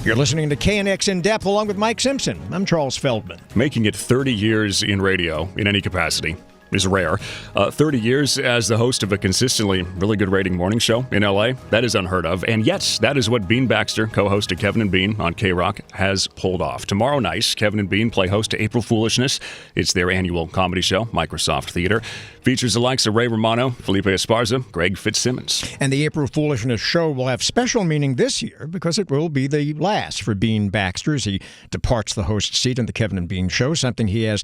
You're listening to KNX In Depth along with Mike Simpson. I'm Charles Feldman. Making it 30 years in radio, in any capacity, is rare. 30 years as the host of a consistently really good rating morning show in L.A., that is unheard of. And yet, that is what Bean Baxter, co-host of Kevin and Bean on KROQ, has pulled off. Tomorrow night, Kevin and Bean play host to April Foolishness. It's their annual comedy show, Microsoft Theater. Features the likes of Ray Romano, Felipe Esparza, Greg Fitzsimmons. And the April Foolishness show will have special meaning this year because it will be the last for Bean Baxter as he departs the host seat in the Kevin and Bean show, something he has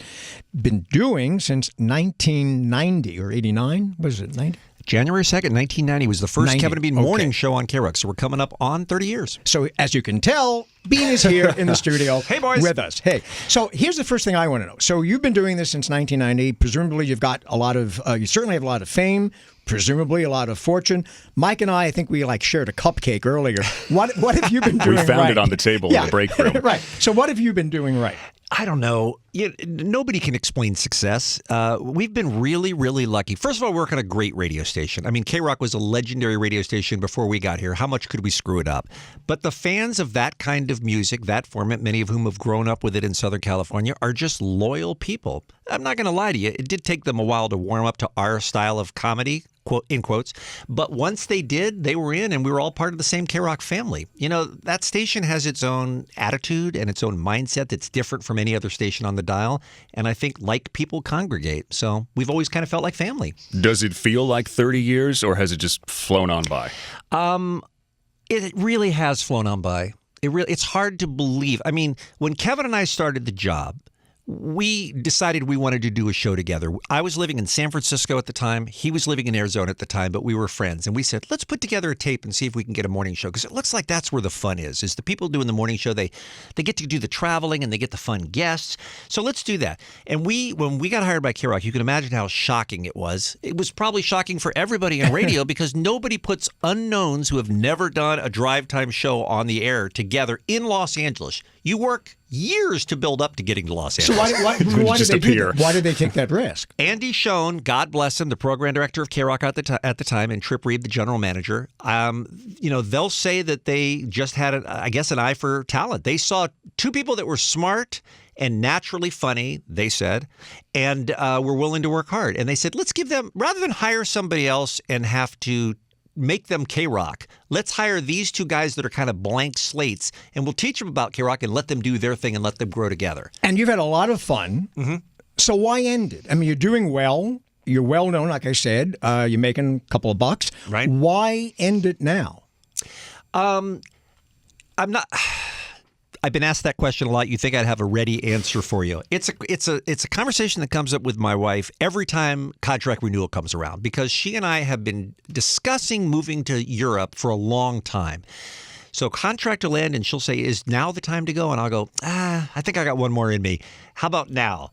been doing since 1990 or 89. Was it 90? January 2nd, 1990 was the first 90. Kevin and Bean morning show on KROQ. So we're coming up on 30 years. So as you can tell, Bean is here in the studio Hey, boys. with us. Hey, so here's the first thing I want to know. So you've been doing this since 1990. Presumably you've got a lot of, you certainly have a lot of fame, presumably a lot of fortune. Mike and I think we shared a cupcake earlier. What have you been doing right? We found it on the table in the break room. Right. So what have you been doing right? I don't know. Nobody can explain success. We've been really, really lucky. First of all, we work on a great radio station. I mean, KROQ was a legendary radio station before we got here. How much could we screw it up? But the fans of that kind of music, that format, many of whom have grown up with it in Southern California, are just loyal people. I'm not going to lie to you. It did take them a while to warm up to our style of comedy, in quotes. But once they did, they were in, and we were all part of the same KROQ family. You know, that station has its own attitude and its own mindset that's different from any other station on the dial. And I think like people congregate. So we've always kind of felt like family. Does it feel like 30 years, or has it just flown on by? It really has flown on by. It's hard to believe. I mean, when Kevin and I started the job, we decided we wanted to do a show together. I was living in San Francisco at the time. He was living in Arizona at the time, but we were friends. And we said, let's put together a tape and see if we can get a morning show. Because it looks like that's where the fun is the people doing the morning show, they get to do the traveling and they get the fun guests. So let's do that. And when we got hired by KROQ, you can imagine how shocking it was. It was probably shocking for everybody in radio because nobody puts unknowns who have never done a drive time show on the air together in Los Angeles. You work years to build up to getting to Los Angeles. So why did they do that? Why did they take that risk? Andy Schoen, God bless him, the program director of KROQ at the time, and Trip Reed, the general manager, they'll say that they just had, an eye for talent. They saw two people that were smart and naturally funny, they said, and were willing to work hard. And they said, let's give them, rather than hire somebody else and have to make them KROQ, let's hire these two guys that are kind of blank slates, and we'll teach them about KROQ and let them do their thing and let them grow together. And you've had a lot of fun. Mm-hmm. So why end it? I mean, you're doing well. You're well known, like I said. You're making a couple of bucks. Right. Why end it now? I've been asked that question a lot. You think I'd have a ready answer for you. It's a conversation that comes up with my wife every time contract renewal comes around because she and I have been discussing moving to Europe for a long time. So contract will end and she'll say, is now the time to go? And I'll go, I think I got one more in me. How about now?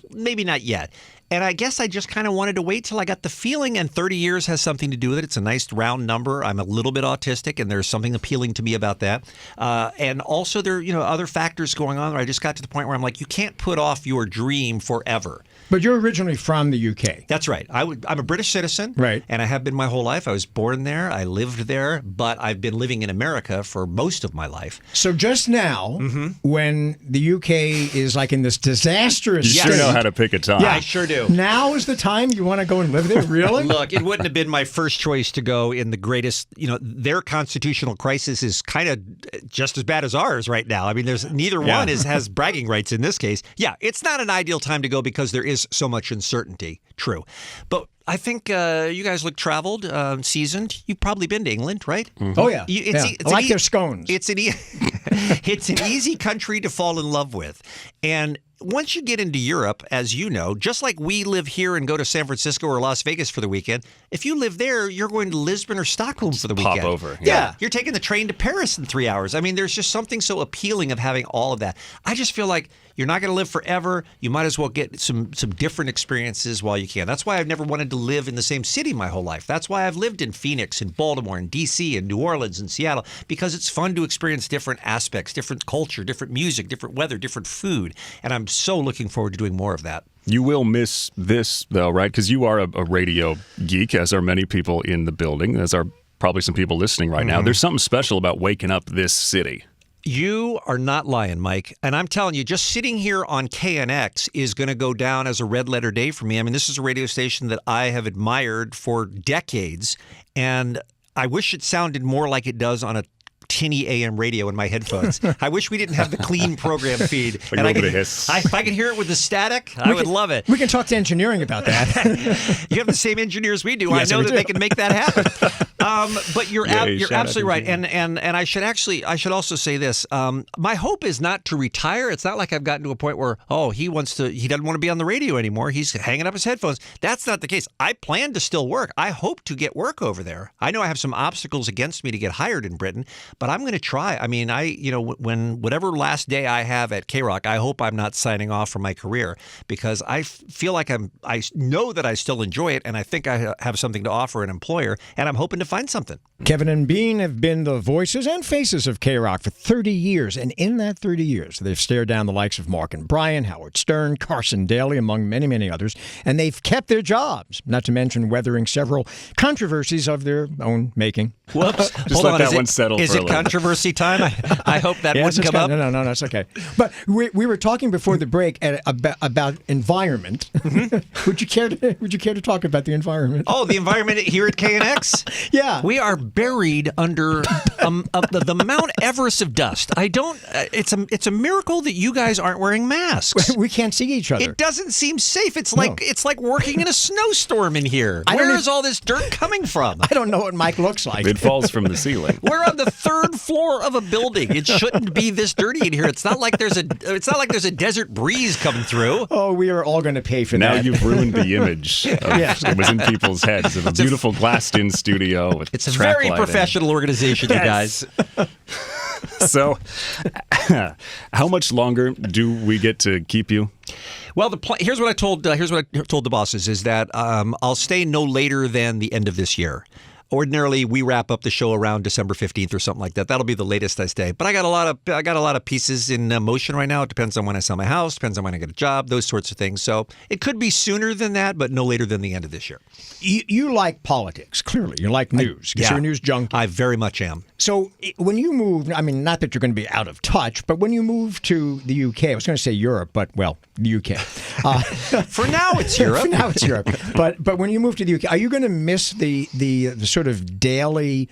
Maybe not yet. And I guess I just kind of wanted to wait till I got the feeling, and 30 years has something to do with it. It's a nice round number. I'm a little bit autistic, and there's something appealing to me about that. And also there are, other factors going on where I just got to the point where I'm like, you can't put off your dream forever. But you're originally from the UK. That's right. I'm a British citizen. Right. And I have been my whole life. I was born there. I lived there. But I've been living in America for most of my life. So just now, when the UK is like in this disastrous state. state. You know how to pick a time. Yeah, I sure do. Now is the time you want to go and live there? Really? Look, it wouldn't have been my first choice to go in the greatest, their constitutional crisis is kind of just as bad as ours right now. I mean, neither one has bragging rights in this case. Yeah, it's not an ideal time to go because there is so much uncertainty. True. But I think you guys look traveled, seasoned. You've probably been to England, right? Mm-hmm. Oh, yeah. I like their scones. It's an easy country to fall in love with. And once you get into Europe, as you know, just like we live here and go to San Francisco or Las Vegas for the weekend, if you live there, you're going to Lisbon or Stockholm for the weekend. Pop over. Yeah. You're taking the train to Paris in 3 hours. I mean, there's just something so appealing of having all of that. I just feel like you're not going to live forever. You might as well get some different experiences while you can. That's why I've never wanted to live in the same city my whole life. That's why I've lived in Phoenix and Baltimore and D.C. and New Orleans and Seattle, because it's fun to experience different aspects, different culture, different music, different weather, different food. And I'm so looking forward to doing more of that. You will miss this, though, right? Because you are a radio geek, as are many people in the building, as are probably some people listening right now. There's something special about waking up this city. You are not lying, Mike. And I'm telling you, just sitting here on KNX is going to go down as a red letter day for me. I mean, this is a radio station that I have admired for decades, and I wish it sounded more like it does on a tinny AM radio in my headphones. I wish we didn't have the clean program feed. Like a little bit of hiss. If I could hear it with the static, I would love it. We can talk to engineering about that. You have the same engineers we do. Yes, I know we that do. they can make that happen. But you're absolutely right. engineering. And I should also say this. My hope is not to retire. It's not like I've gotten to a point where he doesn't want to be on the radio anymore. He's hanging up his headphones. That's not the case. I plan to still work. I hope to get work over there. I know I have some obstacles against me to get hired in Britain, but I'm going to try. I mean, whatever last day I have at KROQ, I hope I'm not signing off from my career, because I feel like I know that I still enjoy it, and I think I have something to offer an employer, and I'm hoping to find something. Kevin and Bean have been the voices and faces of KROQ for 30 years, and in that 30 years, they've stared down the likes of Mark and Brian, Howard Stern, Carson Daly, among many, many others, and they've kept their jobs, not to mention weathering several controversies of their own making. Whoops. Just Hold let on. that one settle Is for a it little. controversy time? I hope that wouldn't come up. No, it's okay. But we were talking before the break about environment. Would you care to talk about the environment? Oh, the environment here at KNX? Yeah. We are buried under the Mount Everest of dust. It's a miracle that you guys aren't wearing masks. We can't see each other. It doesn't seem safe. It's like working in a snowstorm in here. Where is all this dirt coming from? I don't know what Mike looks like. It falls from the ceiling. We're on the third floor of a building. It shouldn't be this dirty in here. It's not like there's a desert breeze coming through. Oh, we are all going to pay for Now that. you've ruined the image. It was in people's heads of a beautiful glassed-in studio with It's a track very lighting. professional organization, you guys. So, how much longer do we get to keep you? Well, here's what I told the bosses is that I'll stay no later than the end of this year. Ordinarily, we wrap up the show around December 15th or something like that. That'll be the latest I stay. But I got a lot of pieces in motion right now. It depends on when I sell my house, depends on when I get a job, those sorts of things. So it could be sooner than that, but no later than the end of this year. You like politics, clearly. You like news. You're a news junkie. I very much am. So when you move, I mean, not that you're going to be out of touch, but when you move to the UK, I was going to say Europe, but, well, the UK. For now, it's Europe. For now, it's Europe. But when you move to the UK, are you going to miss the sort of daily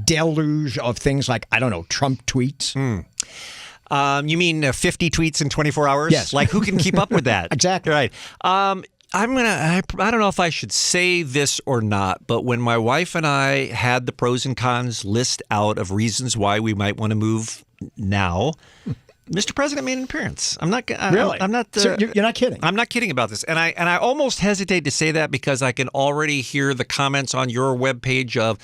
deluge of things like, I don't know, Trump tweets? You mean 50 tweets in 24 hours? Yes. Like, who can keep up with that? Exactly. Right. I don't know if I should say this or not, but when my wife and I had the pros and cons list out of reasons why we might want to move now, Mr. President made an appearance. I'm not. Really? I'm not. So you're not kidding. I'm not kidding about this, and I almost hesitate to say that because I can already hear the comments on your webpage of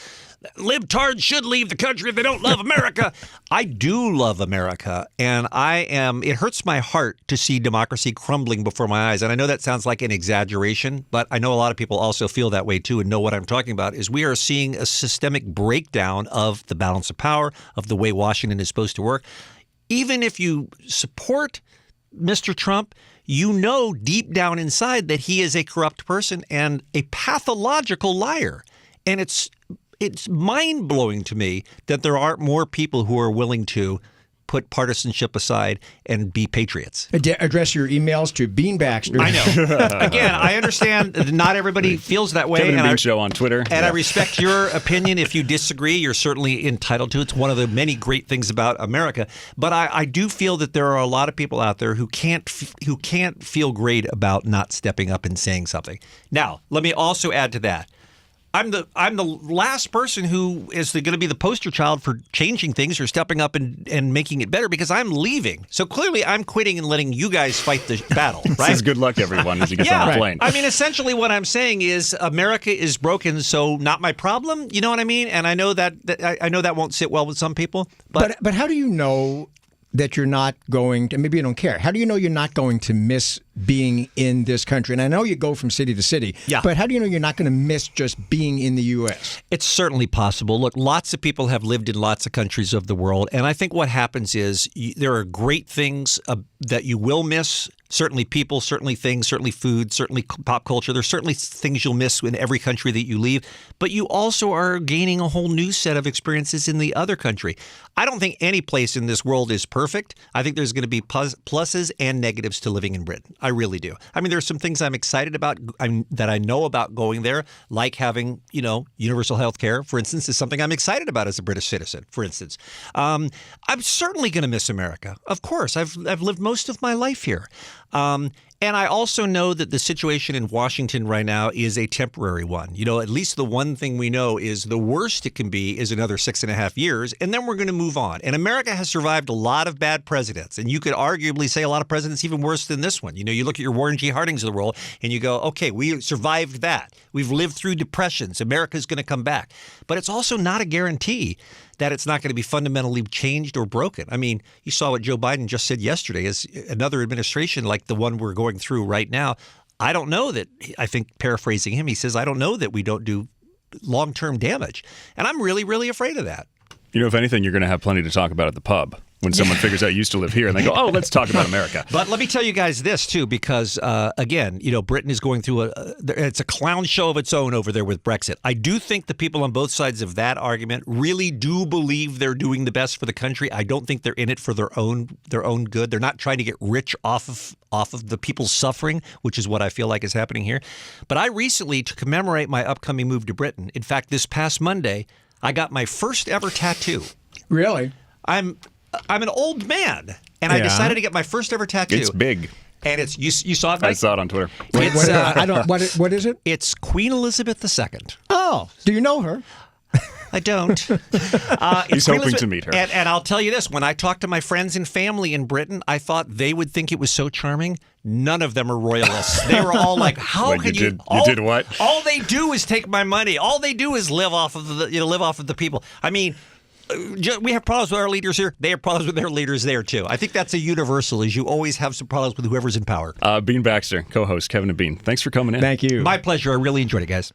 libtards should leave the country if they don't love America. I do love America, and it hurts my heart to see democracy crumbling before my eyes. And I know that sounds like an exaggeration, but I know a lot of people also feel that way too and know what I'm talking about, is we are seeing a systemic breakdown of the balance of power, of the way Washington is supposed to work. Even if you support Mr. Trump, you know deep down inside that he is a corrupt person and a pathological liar. And it's mind-blowing to me that there aren't more people who are willing to put partisanship aside and be patriots. Address your emails to Bean Baxter. I know. Again, I understand that not everybody feels that way. Kevin and Bean Show on Twitter. And I respect your opinion. If you disagree, you're certainly entitled to. It's one of the many great things about America. But I do feel that there are a lot of people out there who can't feel great about not stepping up and saying something. Now, let me also add to that. I'm the last person who is going to be the poster child for changing things or stepping up and making it better because I'm leaving. So clearly I'm quitting and letting you guys fight the battle, right? Says good luck, everyone, as he gets on the plane. I mean, essentially what I'm saying is America is broken, so not my problem. You know what I mean? And I know that I know that won't sit well with some people. But how do you know that you're not going to, maybe you don't care, how do you know you're not going to miss being in this country? And I know you go from city to city, but how do you know you're not going to miss just being in the U.S.? It's certainly possible. Look, lots of people have lived in lots of countries of the world, and I think what happens is there are great things that you will miss. Certainly people, certainly things, certainly food, certainly pop culture. There's certainly things you'll miss in every country that you leave. But you also are gaining a whole new set of experiences in the other country. I don't think any place in this world is perfect. I think there's going to be pluses and negatives to living in Britain. I really do. I mean, there's some things I'm excited about that I know about going there, like having, universal health care, for instance, is something I'm excited about as a British citizen, for instance. I'm certainly going to miss America. Of course. I've lived most of my life here. And I also know that the situation in Washington right now is a temporary one. At least the one thing we know is the worst it can be is another 6.5 years, and then we're going to move on. And America has survived a lot of bad presidents, and you could arguably say a lot of presidents even worse than this one. You look at your Warren G. Hardings of the world, and you go, okay, we survived that. We've lived through depressions. America's going to come back. But it's also not a guarantee that it's not going to be fundamentally changed or broken. I mean, you saw what Joe Biden just said yesterday as another administration like the one we're going through right now. I don't know that, I think paraphrasing him, he says, I don't know that we don't do long-term damage. And I'm really, really afraid of that. If anything, you're going to have plenty to talk about at the pub when someone figures out you used to live here and they go, oh, let's talk about America. But let me tell you guys this, too, because, again, Britain is going through it's a clown show of its own over there with Brexit. I do think the people on both sides of that argument really do believe they're doing the best for the country. I don't think they're in it for their own good. They're not trying to get rich off of the people's suffering, which is what I feel like is happening here. But I recently, to commemorate my upcoming move to Britain, in fact, this past Monday, I got my first ever tattoo. Really? I'm an old man, and I decided to get my first ever tattoo. It's big. And it's you saw it, Mike? I saw it on Twitter. What is it? It's Queen Elizabeth II. Oh, do you know her? I don't. He's hoping to meet her. And I'll tell you this, when I talked to my friends and family in Britain, I thought they would think it was so charming. None of them are royalists. They were all like, "How can you? You did what? All they do is take my money. All they do is live off of the people." I mean, we have problems with our leaders here. They have problems with their leaders there, too. I think that's a universal, is you always have some problems with whoever's in power. Bean Baxter, co-host Kevin and Bean. Thanks for coming in. Thank you. My pleasure. I really enjoyed it, guys.